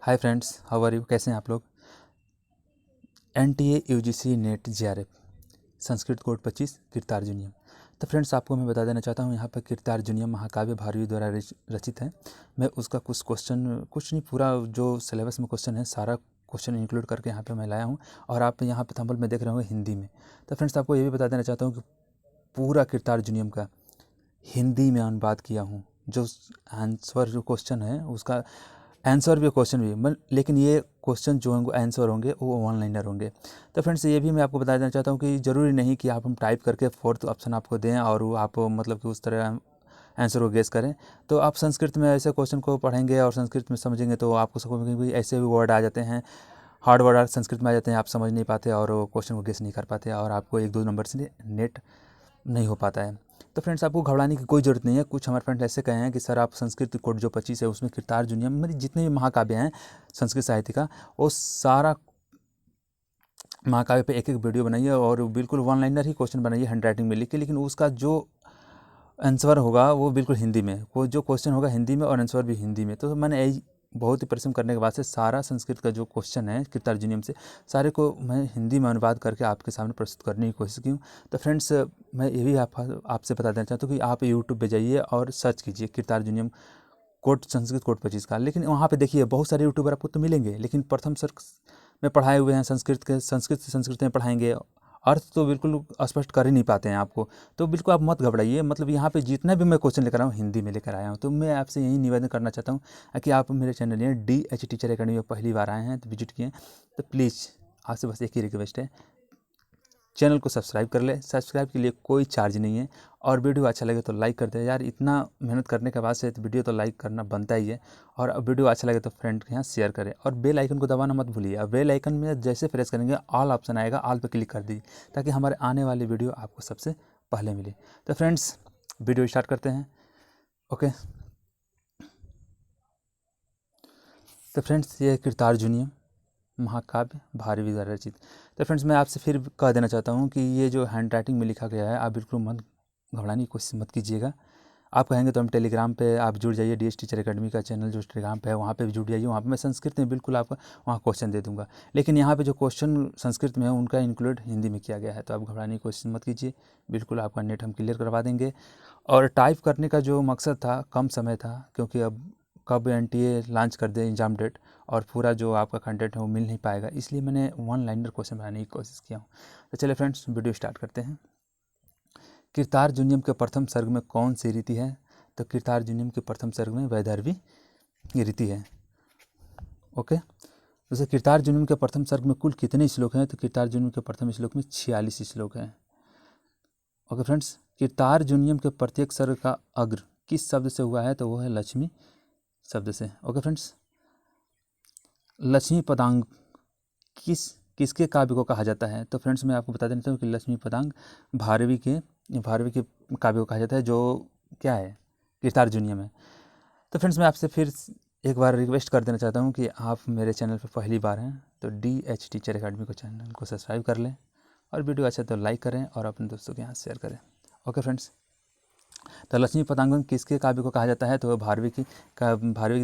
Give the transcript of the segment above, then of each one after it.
Hi friends, how are you? कैसे हैं आप लोग? NTA UGC net JRF Sanskrit code 25 Kiratarjuniyam. तो फ्रेंड्स, आपको मैं बता देना चाहता हूँ, यहाँ पर कीर्तार्जुनीयम महाकाव्य भारवी द्वारा रचित है। मैं उसका कुछ क्वेश्चन, कुछ नहीं, पूरा जो सिलेबस में क्वेश्चन है सारा क्वेश्चन इंक्लूड करके यहाँ पे मैं लाया हूँ। और आप यहाँ पे थंबनेल में देख रहे होंगे हिंदी में। तो फ्रेंड्स, आपको ये भी बता देना चाहता हूँ कि पूरा कीर्तार्जुनीयम का हिंदी में अनुवाद किया हूँ। जो आंसर, जो क्वेश्चन है उसका आंसर भी, क्वेश्चन भी, लेकिन ये क्वेश्चन जो होंगे, आंसर होंगे, वो वन लाइनर होंगे। तो फ्रेंड्स, ये भी मैं आपको बता देना चाहता हूँ कि ज़रूरी नहीं कि आप हम टाइप करके फोर्थ ऑप्शन आपको दें और वो आप मतलब कि उस तरह आंसर को गेस करें। तो आप संस्कृत में ऐसे क्वेश्चन को पढ़ेंगे और संस्कृत में समझेंगे तो आपको समझेंगे ऐसे भी वर्ड आ जाते हैं, हार्ड वर्ड संस्कृत में आ जाते हैं, आप समझ नहीं पाते और वो क्वेश्चन को गेस नहीं कर पाते और आपको 1-2 नंबर से नेट नहीं हो पाता है। तो फ्रेंड्स, आपको घबराने की कोई ज़रूरत नहीं है। कुछ हमारे फ्रेंड्स ऐसे कहे हैं कि सर आप संस्कृत कोड जो 25 है उसमें कीर्तार्जुनीयम, मतलब जितने भी महाकाव्य हैं संस्कृत साहित्य का, वो सारा महाकाव्य पे एक एक वीडियो बनाइए और बिल्कुल वन लाइनर ही क्वेश्चन बनाइए, हैंड राइटिंग में लिख के, लेकिन उसका जो आंसर होगा वो बिल्कुल हिंदी में, वो जो क्वेश्चन होगा हिंदी में और आंसर भी हिंदी में। तो मैंने बहुत ही परिश्रम करने के बाद से सारा संस्कृत का जो क्वेश्चन है कीर्तार्जुनीयम से, सारे को मैं हिंदी में अनुवाद करके आपके सामने प्रस्तुत करने की कोशिश की हूँ। तो फ्रेंड्स, मैं ये भी आपसे बता देना चाहता हूँ कि आप यूट्यूब पे जाइए और सर्च कीजिए कीर्तार्जुनीयम कोड, संस्कृत कोड 25 का। लेकिन वहाँ पे देखिए बहुत सारे यूट्यूबर आपको तो मिलेंगे, लेकिन प्रथम सर में पढ़ाए हुए हैं, संस्कृत के संस्कृत से संस्कृत में पढ़ाएंगे, अर्थ तो बिल्कुल स्पष्ट कर ही नहीं पाते हैं आपको। तो बिल्कुल आप मत घबराइए, मतलब यहाँ पे जितना भी मैं क्वेश्चन लेकर आया हूँ हिंदी में लेकर आया हूँ। तो मैं आपसे यही निवेदन करना चाहता हूँ कि आप मेरे चैनल में DH टीचर अकेडमी में पहली बार आए हैं तो विजिट किए, तो प्लीज़ आपसे बस एक ही रिक्वेस्ट है, चैनल को सब्सक्राइब कर ले। सब्सक्राइब के लिए कोई चार्ज नहीं है और वीडियो अच्छा लगे तो लाइक कर दे यार। इतना मेहनत करने के बाद से तो वीडियो तो लाइक करना बनता ही है। और वीडियो अच्छा लगे तो फ्रेंड के यहाँ शेयर करें और बेल आइकन को दबाना मत भूलिए। और बेल आइकन में जैसे प्रेस करेंगे ऑल ऑप्शन आएगा, ऑल पे क्लिक कर दीजिए ताकि हमारे आने वाली वीडियो आपको सबसे पहले मिले। तो फ्रेंड्स, वीडियो स्टार्ट करते हैं। ओके, तो फ्रेंड्स, ये कीर्तार्जुनीयम महाकाव्य भारवी द्वारा रचित। तो फ्रेंड्स, मैं आपसे फिर कह देना चाहता हूँ कि ये जो हैंड राइटिंग में लिखा गया है, आप बिल्कुल मत घबराने की कोशिश मत कीजिएगा। आप कहेंगे तो हम टेलीग्राम पे आप जुड़ जाइए, DH टीचर अकेडमी का चैनल जो टेलीग्राम पे है वहाँ पे भी जुड़ जाइए। वहाँ पे मैं संस्कृत में बिल्कुल आपको वहाँ क्वेश्चन दे दूँगा, लेकिन यहाँ पे जो क्वेश्चन संस्कृत में है उनका इंक्लूड हिंदी में किया गया है। तो आप घबराने की कोशिश मत कीजिए, बिल्कुल आपका नेट हम क्लियर करवा देंगे। और टाइप करने का जो मकसद था, कम समय था, क्योंकि अब कब NTA लॉन्च कर दे एग्ज़ाम डेट और पूरा जो आपका कंटेंट है वो मिल नहीं पाएगा, इसलिए मैंने वन लाइनर क्वेश्चन बनाने की कोशिश किया हूँ। तो चलिए फ्रेंड्स, वीडियो स्टार्ट करते हैं। कीर्तार्जुनीयम के प्रथम सर्ग में कौन सी रीति है? तो कीर्तार्जुनीयम के प्रथम सर्ग में वैदर्भी रीति है। ओके, जैसे कीर्तार्जुनीयम के प्रथम सर्ग में कुल कितने श्लोक हैं? तो कीर्तार्जुनीयम के प्रथम श्लोक में 46 श्लोक हैं। ओके फ्रेंड्स, कीर्तार्जुनीयम के प्रत्येक सर्ग का अग्र किस शब्द से हुआ है? तो वो है लक्ष्मी शब्द से। ओके फ्रेंड्स, लक्ष्मी पदांग किसके काव्य को कहा जाता है? तो फ्रेंड्स, मैं आपको बता देना चाहूँ कि लक्ष्मी पदांग भारवी के काव्य को कहा जाता है, जो क्या है, कीर्तार्जुनीयम है। तो फ्रेंड्स, मैं आपसे फिर एक बार रिक्वेस्ट कर देना चाहता हूँ कि आप मेरे चैनल पर पहली बार हैं तो DH टीचर अकेडमी को चैनल को सब्सक्राइब कर लें और वीडियो अच्छा तो लाइक करें और अपने दोस्तों के यहाँ शेयर करें। ओके फ्रेंड्स, तो लक्ष्मी पदांगन किसके काव्य को कहा जाता है? तो भारवी की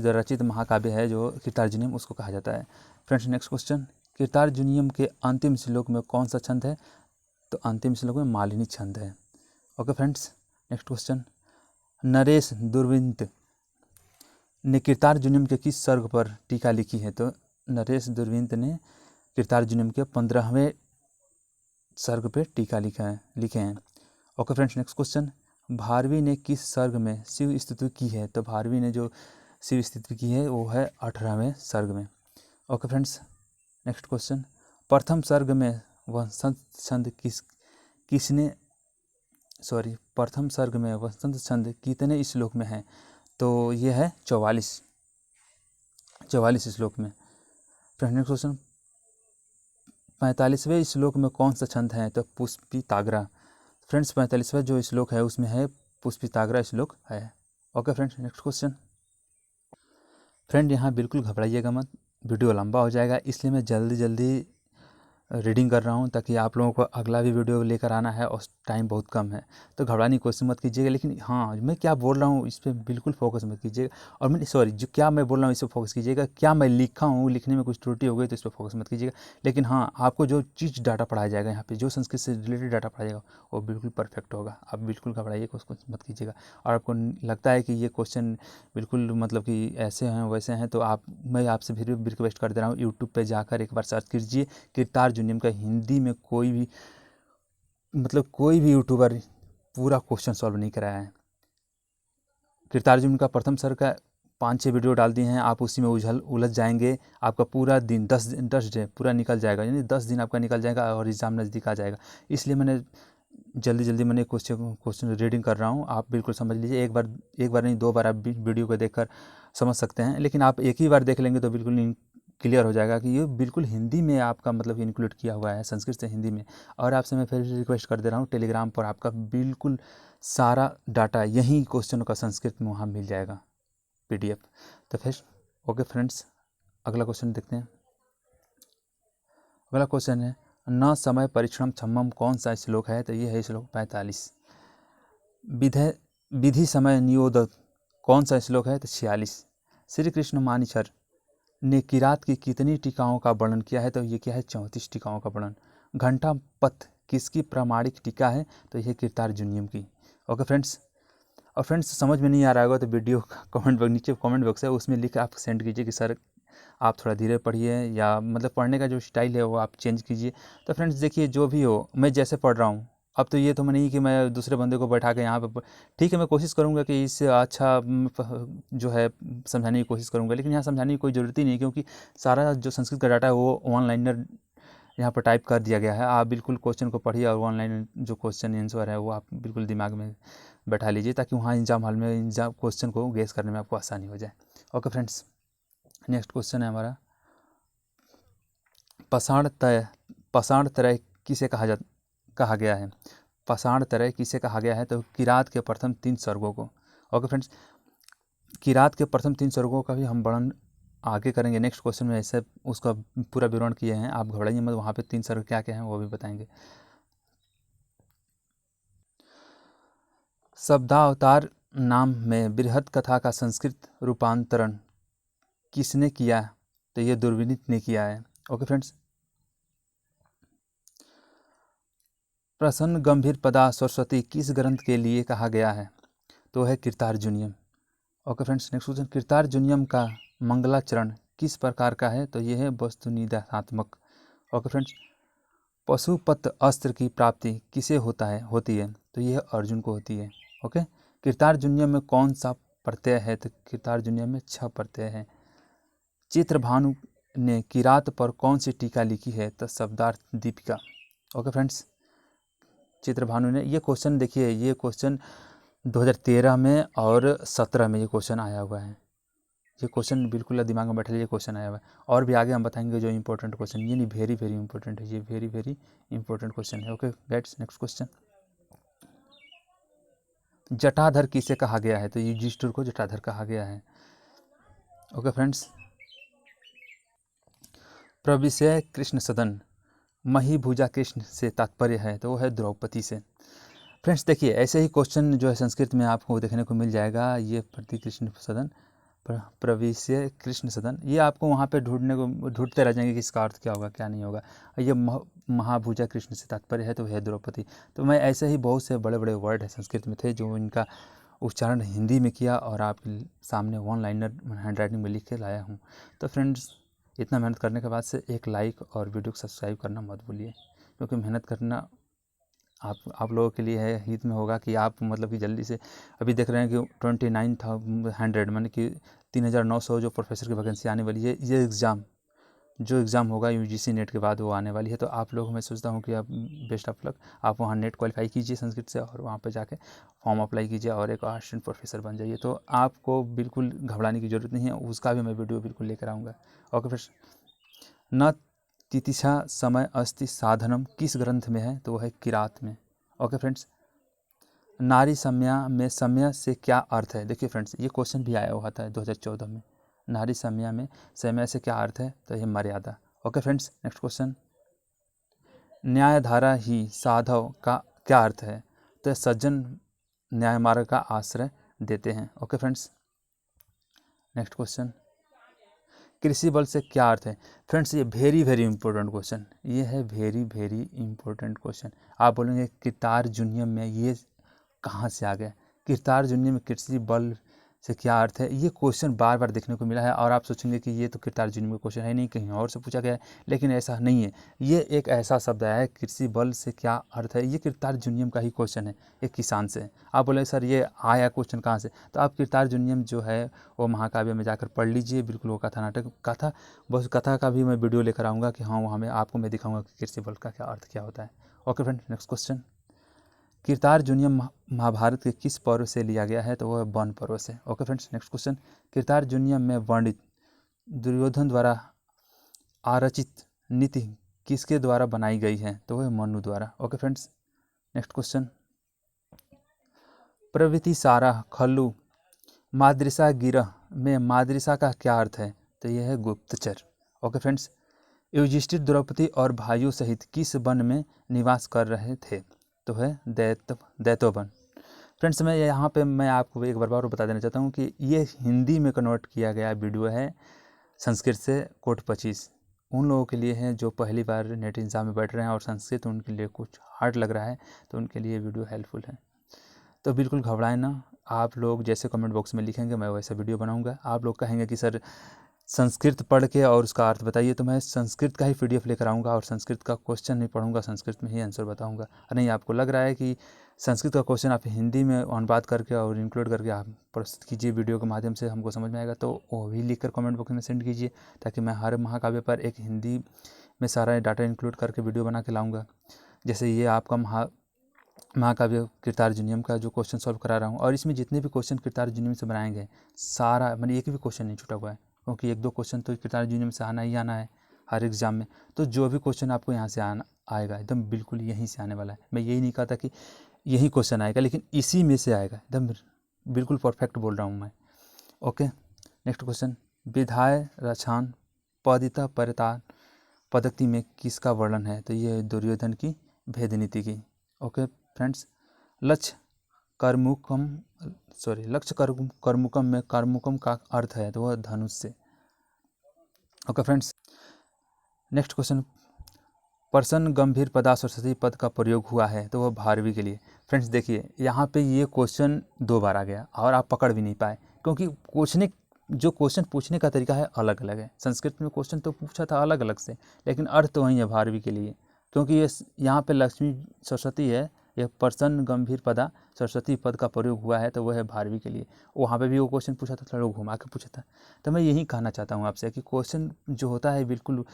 द्वारा रचित महाकाव्य है जो कीर्तार्जुनीयम, उसको कहा जाता है। फ्रेंड्स, नेक्स्ट क्वेश्चन, कीर्तार्जुनीयम के अंतिम श्लोक में कौन सा छंद है? तो अंतिम श्लोक में मालिनी छंद है। Okay friends, next question, Naresh दुर्विंत ने कीर्तार्जुनीयम के किस सर्ग पर टीका लिखी है? तो नरेश दुर्विंत ने कीर्तार्जुनीयम के 15वें सर्ग पे टीका लिखे हैं। Okay friends, next question, Bharvi ने किस सर्ग में शिव स्तुति की है? तो भारवी ने जो शिव स्तुति की है वो है 18वें सर्ग में। ओके फ्रेंड्स, नेक्स्ट क्वेश्चन, प्रथम सर्ग में वसंत छंद प्रथम सर्ग में वसंत छंद कितने श्लोक में है? तो ये है 44 श्लोक में। फ्रेंड्स, नेक्स्ट क्वेश्चन, 45वें श्लोक में कौन सा छंद है? तो पुष्पिताग्रा। फ्रेंड्स, 45वां जो श्लोक है उसमें है पुष्पिताग्रा श्लोक है। Okay friends, next question, friend यहाँ बिल्कुल घबराइएगा मत, वीडियो लंबा हो जाएगा, इसलिए मैं जल्दी रीडिंग कर रहा हूँ, ताकि आप लोगों को अगला भी वीडियो लेकर आना है और टाइम बहुत कम है, तो घबराने की कोशिश मत कीजिएगा। लेकिन हाँ, मैं क्या बोल रहा हूँ इस पर बिल्कुल फोकस मत कीजिएगा। और मैं सॉरी, जो क्या मैं बोल रहा हूँ इस पर फोकस कीजिएगा। क्या मैं लिखा हूँ, लिखने में कुछ त्रुटि हो गई तो इस पर फोकस मत कीजिएगा। लेकिन हाँ, आपको जो चीज़ डाटा पढ़ाया जाएगा यहाँ पे, जो संस्कृत से रिलेटेड डाटा पढ़ाया जाएगा वो बिल्कुल परफेक्ट होगा। आप बिल्कुल घबराइए उसको मत कीजिएगा। और आपको लगता है कि ये क्वेश्चन बिल्कुल मतलब कि ऐसे हैं वैसे हैं, तो मैं आपसे फिर भी रिक्वेस्ट कर दे रहा हूँ, यूट्यूब पे जाकर एक बार सर्च कीजिए कीर्तार्जुनीयम का। हिंदी में कोई भी यूट्यूबर पूरा क्वेश्चन सॉल्व नहीं कराया है। कीर्तार्जुन का प्रथम सर का 5-6 वीडियो डाल दिए हैं, आप उसी में उलझ जाएंगे। आपका पूरा दिन 10 डे पूरा निकल जाएगा, यानी 10 दिन आपका निकल जाएगा और एग्ज़ाम नज़दीक आ जाएगा। इसलिए मैंने जल्दी मैंने क्वेश्चन रीडिंग कर रहा हूँ। आप बिल्कुल समझ लीजिए, एक बार नहीं 2 बार आप वीडियो को देखकर समझ सकते हैं। लेकिन आप एक ही बार देख लेंगे तो बिल्कुल नहीं क्लियर हो जाएगा कि ये बिल्कुल हिंदी में आपका मतलब इंक्लूड किया हुआ है, संस्कृत से हिंदी में। और आपसे मैं फिर रिक्वेस्ट कर दे रहा हूँ, टेलीग्राम पर आपका बिल्कुल सारा डाटा यही क्वेश्चनों का संस्कृत में वहाँ मिल जाएगा PDF। तो फिर ओके फ्रेंड्स, अगला क्वेश्चन देखते हैं। अगला क्वेश्चन है, न समय परीक्षणम क्षमम कौन सा श्लोक है? तो ये है श्लोक 45। विधि समय नियोद कौन सा श्लोक है? तो 46। श्री कृष्ण मानिछर ने किरात की कितनी टीकाओं का वर्णन किया है? तो ये क्या है? 34 टीकाओं का वर्णन। घंटा पथ किसकी प्रामाणिक टीका है? तो यह कीर्तार्जुनीयम की। ओके फ्रेंड्स, और फ्रेंड्स समझ में नहीं आ रहा होगा तो वीडियो कमेंट बॉक्स, नीचे कमेंट बॉक्स है उसमें लिख आप सेंड कीजिए कि सर आप थोड़ा धीरे पढ़िए, या मतलब पढ़ने का जो स्टाइल है वो आप चेंज कीजिए। तो फ्रेंड्स देखिए, जो भी हो, मैं जैसे पढ़ रहा हूँ, अब तो ये तो मैं नहीं कि मैं दूसरे बंदे को बैठा के यहाँ पे ठीक है, मैं कोशिश करूँगा कि इससे अच्छा जो है समझाने की कोशिश करूँगा। लेकिन यहाँ समझाने की कोई ज़रूरत ही नहीं, क्योंकि सारा जो संस्कृत का डाटा है वो ऑनलाइनर यहाँ पर टाइप कर दिया गया है। आप बिल्कुल क्वेश्चन को पढ़िए और ऑनलाइन जो क्वेश्चन आंसर है वो आप बिल्कुल दिमाग में बैठा लीजिए, ताकि वहाँ एग्जाम हॉल में एग्जाम क्वेश्चन को गेस करने में आपको आसानी हो जाए। ओके फ्रेंड्स, नेक्स्ट क्वेश्चन है हमारा, पाषाण त्रय किसे कहा गया है? पाषाण त्रय किसे कहा गया है? तो किरात के प्रथम 3 सर्गों को। ओके फ्रेंड्स, किरात के प्रथम 3 सर्गों का भी हम वर्णन आगे करेंगे नेक्स्ट क्वेश्चन में, ऐसे उसका पूरा विवरण किए हैं। आप घबराइए मत, वहाँ पे 3 सर्ग क्या क्या हैं वो भी बताएंगे। शब्दावतार नाम में बृहद कथा का संस्कृत रूपांतरण किसने किया? तो ये दुर्विनीत ने किया है। ओके फ्रेंड्स, प्रसन्न गंभीर पदा सरस्वती किस ग्रंथ के लिए कहा गया है? तो है कीर्तार्जुनीयम। ओके फ्रेंड्स, नेक्स्ट क्वेश्चन, कीर्तार्जुनीयम का मंगलाचरण किस प्रकार का है? तो ये है वस्तुनिदानात्मक। ओके फ्रेंड्स, पशुपत अस्त्र की प्राप्ति किसे होती है? तो यह अर्जुन को होती है। ओके, कीर्तार्जुनीयम में कौन सा प्रत्यय है? तो कीर्तार्जुनीयम में 6 प्रत्यय है। चित्रभानु ने किरात पर कौन सी टीका लिखी है? तो शब्दार्थ दीपिका। ओके फ्रेंड्स, चित्रभानु ने, ये क्वेश्चन देखिए, ये क्वेश्चन 2013 में और 17 में ये क्वेश्चन आया हुआ है। ये क्वेश्चन बिल्कुल दिमाग में बैठा लीजिए, क्वेश्चन आया हुआ है। और भी आगे हम बताएंगे जो इंपॉर्टेंट क्वेश्चन, ये नहीं वेरी इंपॉर्टेंट है, ये वेरी इंपॉर्टेंट क्वेश्चन है। Okay guides, next question, Jatadhar किसे कहा गया है? तो युधिष्ठिर को जटाधर कहा गया है। ओके फ्रेंड्स, प्रविशय कृष्ण सदन महीभुजा कृष्ण से तात्पर्य है? तो वो है द्रौपदी से। फ्रेंड्स देखिए, ऐसे ही क्वेश्चन जो है संस्कृत में आपको देखने को मिल जाएगा। ये प्रति कृष्ण सदन, प्रविशय कृष्ण सदन, ये आपको वहाँ पे ढूंढते रह जाएंगे कि इसका अर्थ क्या होगा क्या नहीं होगा। ये महाभुजा कृष्ण से तात्पर्य है, तो है द्रौपदी। तो मैं ऐसे ही बहुत से बड़े बड़े वर्ड है संस्कृत में थे जो इनका उच्चारण हिंदी में किया और आपके सामने वन लाइनर हैंड राइटिंग में लिख के लाया हूँ। तो फ्रेंड्स, इतना मेहनत करने के बाद से एक लाइक और वीडियो को सब्सक्राइब करना मत भूलिए, क्योंकि मेहनत करना आप लोगों के लिए है, हित में होगा कि आप मतलब कि जल्दी से, अभी देख रहे हैं कि 29,100 माने कि 3,900 जो प्रोफेसर की वैकेंसी आने वाली है, ये एग्ज़ाम होगा UGC नेट के बाद वो आने वाली है। तो आप लोग, मैं सोचता हूँ कि आप बेस्ट ऑफ लक, आप वहाँ नेट क्वालिफाई कीजिए संस्कृत से और वहाँ पे जाके फॉर्म अप्लाई कीजिए और एक असिस्टेंट प्रोफेसर बन जाइए। तो आपको बिल्कुल घबराने की ज़रूरत नहीं है, उसका भी मैं वीडियो बिल्कुल लेकर आऊँगा। ओके फिर, न तितिक्षा समय अस्ति साधनम किस ग्रंथ में है? तो वो है किरात में। ओके फ्रेंड्स, नारी सम्या में सम्या से क्या अर्थ है? देखिए फ्रेंड्स, ये क्वेश्चन भी आया हुआ था 2014 में। नारी सम्या में सम्या से क्या अर्थ है? तो ये मर्यादा। ओके फ्रेंड्स, नेक्स्ट क्वेश्चन, न्यायधारा ही साधव का क्या अर्थ है? तो सज्जन न्याय मार्ग का आश्रय देते हैं। ओके फ्रेंड्स, नेक्स्ट क्वेश्चन, कृषि बल से क्या अर्थ है? फ्रेंड्स ये वेरी इंपॉर्टेंट क्वेश्चन, ये है वेरी इंपॉर्टेंट क्वेश्चन। आप बोलेंगे किरतार जूनियम में ये कहाँ से आ गया? किरतार जूनियम में कृषि बल से क्या अर्थ है? ये क्वेश्चन बार बार देखने को मिला है और आप सोचेंगे कि ये तो किरतार जूनियम का क्वेश्चन है नहीं, कहीं और से पूछा गया है, लेकिन ऐसा नहीं है। ये एक ऐसा शब्द आया है, कृषि बल से क्या अर्थ है, ये किरतार जूनियम का ही क्वेश्चन है, एक किसान से। आप बोले सर ये आया क्वेश्चन कहाँ से? तो आप किरतार जूनियम जो है वो महाकाव्य में जाकर पढ़ लीजिए, बिल्कुल वो कथा नाटक कथा, बस कथा का भी मैं वीडियो लेकर आऊँगा कि हाँ वहाँ में आपको मैं दिखाऊँगा कि कृषि बल का क्या अर्थ क्या होता है। Okay friend, next question, Kirtar जूनियम Mahabharat के किस पर्व से लिया गया है? तो वह वन पर्व से। Okay friends, next question, Kirtar जूनियम में वर्णित दुर्योधन द्वारा आरचित नीति किसके द्वारा बनाई गई है? तो वह मनु द्वारा। ओके फ्रेंड्स, नेक्स्ट क्वेश्चन, प्रवृत्ति सारा खल्लू माद्रिसा गिरह में माद्रिसा का क्या अर्थ है? तो यह है गुप्तचर। ओके फ्रेंड्स, युधिष्ठिर द्रौपदी और भाइयों सहित किस वन में निवास कर रहे थे? तो है दैतवन। फ्रेंड्स मैं यहाँ पे मैं आपको एक बार और बता देना चाहता हूँ कि ये हिंदी में कन्वर्ट किया गया वीडियो है संस्कृत से कोट 25। उन लोगों के लिए है जो पहली बार नेट एग्जाम में बैठ रहे हैं और संस्कृत उनके लिए कुछ हार्ड लग रहा है, तो उनके लिए वीडियो हेल्पफुल है। तो बिल्कुल घबराएं ना, आप लोग जैसे कमेंट बॉक्स में लिखेंगे मैं वैसा वीडियो बनाऊंगा। आप लोग कहेंगे कि सर संस्कृत पढ़ के और उसका अर्थ बताइए, तो मैं संस्कृत का ही पीडीएफ लेकर आऊँगा और संस्कृत का क्वेश्चन नहीं पढ़ूंगा, संस्कृत में ही आंसर बताऊंगा। और नहीं आपको लग रहा है कि संस्कृत का क्वेश्चन आप हिंदी में अनुवाद करके और इंक्लूड करके आप प्रस्तुत कीजिए वीडियो के माध्यम से, हमको समझ में आएगा, तो वो भी लिख कर कमेंट बॉक्स में सेंड कीजिए, ताकि मैं हर महाकाव्य पर एक हिंदी में सारा डाटा इंक्लूड करके वीडियो बना के लाऊँगा। जैसे ये आपका महाकाव्य किरतार जूनियम का जो क्वेश्चन सॉल्व करा रहा हूँ, और इसमें जितने भी क्वेश्चन किरतार जूनियम से बनाएंगे सारा मैंने एक भी क्वेश्चन नहीं छूटा हुआ है, क्योंकि एक दो क्वेश्चन तो किरतार जूनियम से आना ही आना है हर एग्जाम में। तो जो भी क्वेश्चन आपको यहाँ से आएगा एकदम बिल्कुल यहीं से आने वाला है। मैं यही नहीं कहा था कि यही क्वेश्चन आएगा, लेकिन इसी में से आएगा, एकदम बिल्कुल परफेक्ट बोल रहा हूँ मैं। ओके, नेक्स्ट क्वेश्चन, विधाय रछान पदिता परितान पद्धति में किसका वर्णन है? तो ये दुर्योधन की भेद नीति की। ओके फ्रेंड्स, लक्ष्य कर्मुकम में कर्मुकम का अर्थ है तो वह धनुष से। ओके फ्रेंड्स, नेक्स्ट क्वेश्चन, प्रसन्न गंभीर पदा सरस्वती पद का प्रयोग हुआ है तो वह भारवी के लिए। फ्रेंड्स देखिए यहाँ पे ये क्वेश्चन 2 बार आ गया और आप पकड़ भी नहीं पाए, क्योंकि क्वेश्चन पूछने का तरीका है अलग अलग है। संस्कृत में क्वेश्चन तो पूछा था अलग अलग से, लेकिन अर्थ तो वही है भारवी के लिए, क्योंकि ये यहाँ पे लक्ष्मी सरस्वती है, यह प्रसन्न गंभीर पदा सरस्वती पद का प्रयोग हुआ है तो वह है भारवी के लिए। वहाँ पे भी वो क्वेश्चन पूछा था, थोड़ा लोग घुमा के पूछा था। तो मैं यही कहना चाहता हूँ आपसे कि क्वेश्चन जो होता है बिल्कुल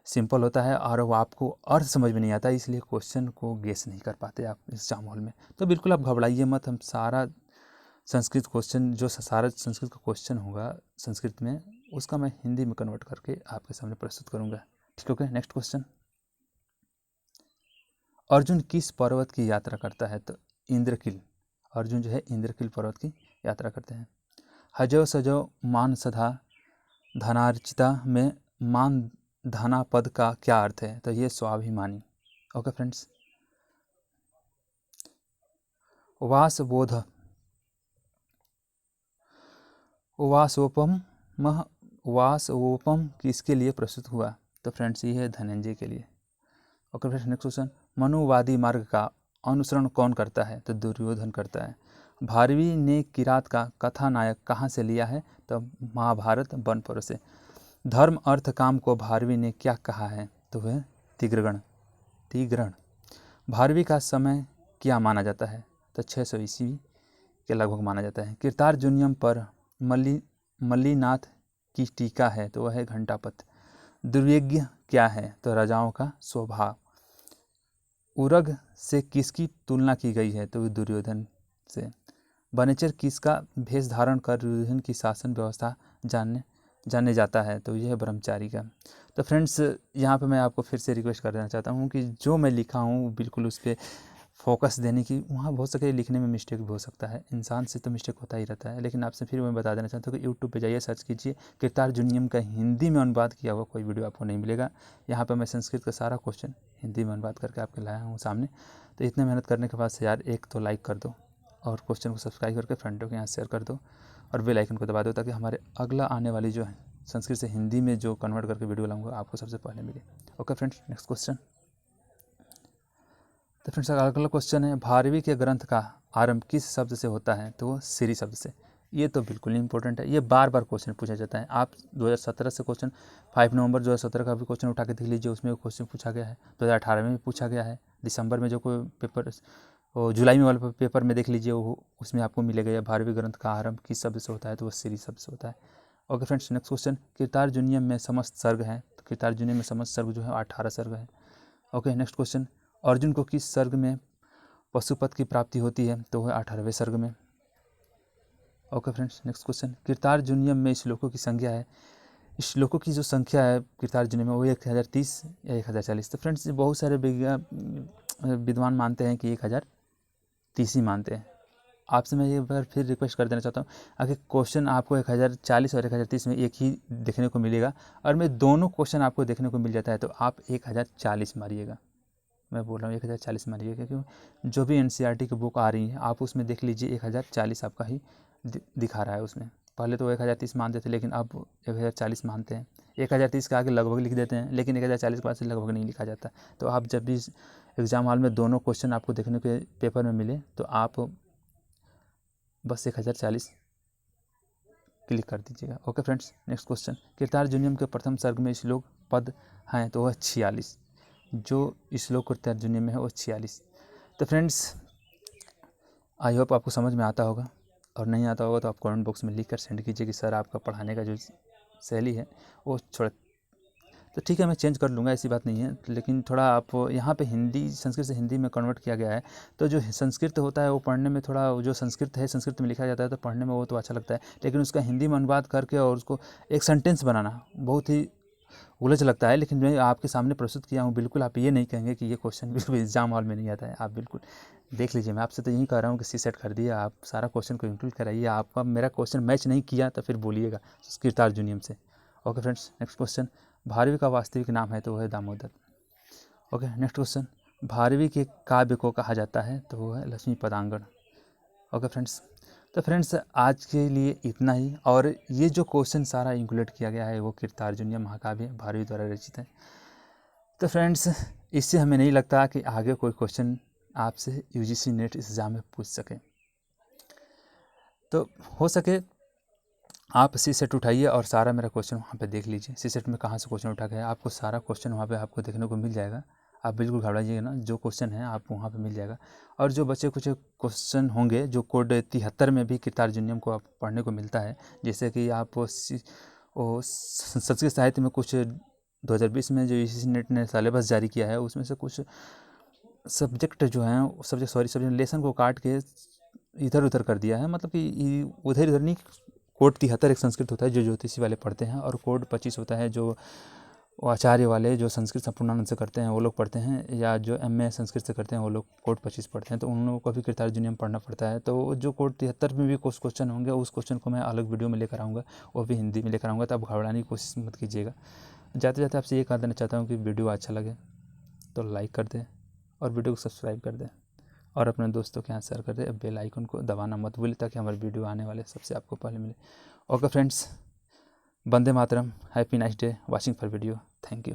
सिंपल होता है और वो आपको अर्थ समझ में नहीं आता, इसलिए क्वेश्चन को गेस नहीं कर पाते आप एग्जाम हॉल में। तो बिल्कुल आप घबराइए मत, हम सारा संस्कृत क्वेश्चन जो सारा संस्कृत का क्वेश्चन होगा संस्कृत में, उसका मैं हिंदी में कन्वर्ट करके आपके सामने प्रस्तुत करूँगा। ठीक है, ओके, नेक्स्ट क्वेश्चन, अर्जुन किस पर्वत की यात्रा करता है? तो इंद्रकील। अर्जुन जो है इंद्रकील पर्वत की यात्रा करते हैं। हजो सजो मान सधा धनार्चिता में मान धना पद का क्या अर्थ है? तो ये स्वाभिमानी। ओके फ्रेंड्स, वासवोपम किसके लिए प्रस्तुत हुआ? तो फ्रेंड्स ये है धनंजय के लिए। ओके फ्रेंड्स, नेक्स्ट क्वेश्चन, मनुवादी मार्ग का अनुसरण कौन करता है? तो दुर्योधन करता है। भारवी ने किरात का कथानायक कहाँ से लिया है? तो महाभारत वन पर्व से। धर्म अर्थ काम को भारवी ने क्या कहा है? तो वह तिग्रण। भारवी का समय क्या माना जाता है? तो 600 ईस्वी के लगभग माना जाता है। किरतार जूनियम पर मल्लीनाथ की टीका है तो वह है घंटापथ। दुर्यज्ञ क्या है? तो राजाओं का स्वभाव। उरग से किसकी तुलना की गई है? तो दुर्योधन से। वनेचर किसका भेष धारण कर दुर्योधन की शासन व्यवस्था जाने जाता है? तो यह है ब्रह्मचारी का। तो फ्रेंड्स यहाँ पे मैं आपको फिर से रिक्वेस्ट कर देना चाहता हूँ कि जो मैं लिखा हूँ बिल्कुल उस पर फोकस देने की, वहाँ हो सके लिखने में मिस्टेक भी हो सकता है, इंसान से तो मिस्टेक होता ही रहता है। लेकिन आपसे फिर मैं बता देना चाहता हूँ कि यूट्यूब पे जाइए, सर्च कीजिए, किरतार जुनियम का हिंदी में अनुवाद किया हुआ कोई वीडियो आपको नहीं मिलेगा। यहाँ पर मैं संस्कृत का सारा क्वेश्चन हिंदी में अनुवाद करके आपके लाया हूँ सामने। तो इतने मेहनत करने के बाद से यार एक तो लाइक कर दो और क्वेश्चन को सब्सक्राइब करके फ्रेंडों के यहाँ शेयर कर दो और बेल आइकन को दबा दो, ताकि हमारे अगला आने वाली जो है संस्कृत से हिंदी में जो कन्वर्ट करके वीडियो लाऊंगा आपको सबसे पहले मिले। Okay friends, next question. तो फ्रेंड्स अगला क्वेश्चन है, भारवी के ग्रंथ का आरंभ किस शब्द से होता है? तो वो श्री शब्द से। ये तो बिल्कुल इंपॉर्टेंट है, ये बार बार क्वेश्चन पूछा जाता है। आप 2017 से क्वेश्चन 5 नवंबर 2017 का भी क्वेश्चन उठा के देख लीजिए, उसमें क्वेश्चन पूछा गया है। 2018 में भी पूछा गया है, दिसंबर में जो कोई पेपर, वो जुलाई में वाले पेपर में देख लीजिए, वो उसमें आपको मिलेगा भारवी ग्रंथ का आरंभ किस शब्द से होता है? तो वो श्री शब्द से होता है। Okay friends, next question, Kirtar जुनियम में समस्त सर्ग हैं? तो किरतार जुनियम में समस्त सर्ग जो है 18 सर्ग है। ओके नेक्स्ट क्वेश्चन, अर्जुन को किस सर्ग में पशुपत की प्राप्ति होती है? तो वह 18वें सर्ग में। Okay friends, next question, Kirtar जुनियम में श्लोकों की संख्या है, श्लोकों की जो संख्या है किरतार जुनियम में वो 1030 या 1040। तो फ्रेंड्स बहुत सारे विद्वान मानते हैं कि 1030 ही मानते हैं। आपसे मैं एक बार फिर रिक्वेस्ट कर देना चाहता हूँ, अगर क्वेश्चन आपको 1040 और 1030 में एक ही देखने को मिलेगा और मैं दोनों क्वेश्चन आपको देखने को मिल जाता है, तो आप 1040 मारिएगा। मैं बोल रहा हूँ 1040 मारिएगा, क्योंकि जो भी NCERT की बुक आ रही है आप उसमें देख लीजिए 1040 आपका ही दिखा रहा है उसमें। पहले तो 1030 मानते थे, लेकिन अब 1040 मानते हैं। 1030 के आगे लगभग लिख देते हैं, लेकिन 1040 के बाद से लगभग नहीं लिखा जाता। तो आप जब भी एग्ज़ाम हॉल में दोनों क्वेश्चन आपको देखने के पेपर में मिले, तो आप बस 1040 क्लिक कर दीजिएगा। Okay friends, next question, Kirtar जुनियम के प्रथम सर्ग में श्लोक पद हैं? तो वह 46। जो श्लोक किरतार जुनियम में है वो 46। तो फ्रेंड्स आई होप आपको समझ में आता होगा, और नहीं आता होगा तो आप कमेंट बॉक्स में लिख कर सेंड कीजिए कि सर आपका पढ़ाने का जो शैली है वो थोड़ा, तो ठीक है मैं चेंज कर लूँगा, ऐसी बात नहीं है। लेकिन थोड़ा आप यहाँ पे हिंदी, संस्कृत से हिंदी में कन्वर्ट किया गया है, तो जो संस्कृत होता है वो पढ़ने में थोड़ा, जो संस्कृत है संस्कृत में लिखा जाता है तो पढ़ने में वो तो अच्छा लगता है, लेकिन उसका हिंदी में अनुवाद करके और उसको एक सेंटेंस बनाना बहुत ही उलझ लगता है। लेकिन मैं आपके सामने प्रस्तुत किया हूँ, बिल्कुल आप ये नहीं कहेंगे कि ये क्वेश्चन बिल्कुल एग्जाम हॉल में नहीं आता है। आप बिल्कुल देख लीजिए, मैं आपसे तो यही कह रहा हूँ कि CSET कर दिया, आप सारा क्वेश्चन को इंक्लूड कराइए। आपका मेरा क्वेश्चन मैच नहीं किया तो फिर बोलिएगा किरतार जुनियम से। Okay friends, next question, Bharvi का वास्तविक नाम है? तो वह है Damodar. Okay next question, Bharvi के काव्य को कहा जाता है? तो वो है लक्ष्मी पदांगण। ओके फ्रेंड्स, तो फ्रेंड्स आज के लिए इतना ही, और ये जो क्वेश्चन सारा इंक्लूड किया गया है वो किरतार जुनियम महाकाव्य भारवी द्वारा रचित है। तो फ्रेंड्स इससे हमें नहीं लगता कि आगे कोई क्वेश्चन आपसे UGC नेट एग्जाम में पूछ सके। तो हो सके आप CSET उठाइए और सारा मेरा क्वेश्चन वहाँ पे देख लीजिए। CSET में कहाँ से क्वेश्चन उठा गया, आपको सारा क्वेश्चन वहाँ पे आपको देखने को मिल जाएगा। आप बिल्कुल घबराइएगा ना, जो क्वेश्चन है आपको वहाँ पे मिल जाएगा। और जो बच्चे कुछ क्वेश्चन होंगे जो कोड 73 में भी किरतार जुनियम को आप पढ़ने को मिलता है, जैसे कि आप संस्कृत साहित्य में कुछ 2020 में जो UGC नेट ने सिलेबस जारी किया है, उसमें से कुछ सब्जेक्ट जो हैं, सब्जेक्ट लेसन को काट के इधर उधर कर दिया है। मतलब कि उधर इधर नहीं, कोड 73 एक संस्कृत होता है जो ज्योतिषी वाले पढ़ते हैं, और कोड 25 होता है जो आचार्य वाले जो संस्कृत संपूर्णानंद से करते हैं वो लोग पढ़ते हैं, या जो MA संस्कृत से करते हैं वो लोग कोड 25 पढ़ते हैं। तो उन लोगों को भी किरतार जुनियम पढ़ना पड़ता है। तो जो कोड 73 में भी कुछ क्वेश्चन होंगे, उस क्वेश्चन को मैं अलग वीडियो में लेकर आऊँगा, वो भी हिंदी में लेकर आऊँगा। तो आप घबराने की कोशिश मत कीजिएगा। जाते जाते आपसे ये कह देना चाहता हूँ कि वीडियो अच्छा लगे तो लाइक कर दें और वीडियो को सब्सक्राइब कर दें और अपने दोस्तों के यहाँ शेयर कर दें। बेल आइकन को दबाना मत भूलिए ताकि हमारे वीडियो आने वाले सबसे आपको पहले मिले। Okay friends, Vande Mataram, happy nice day, watching for video, thank you.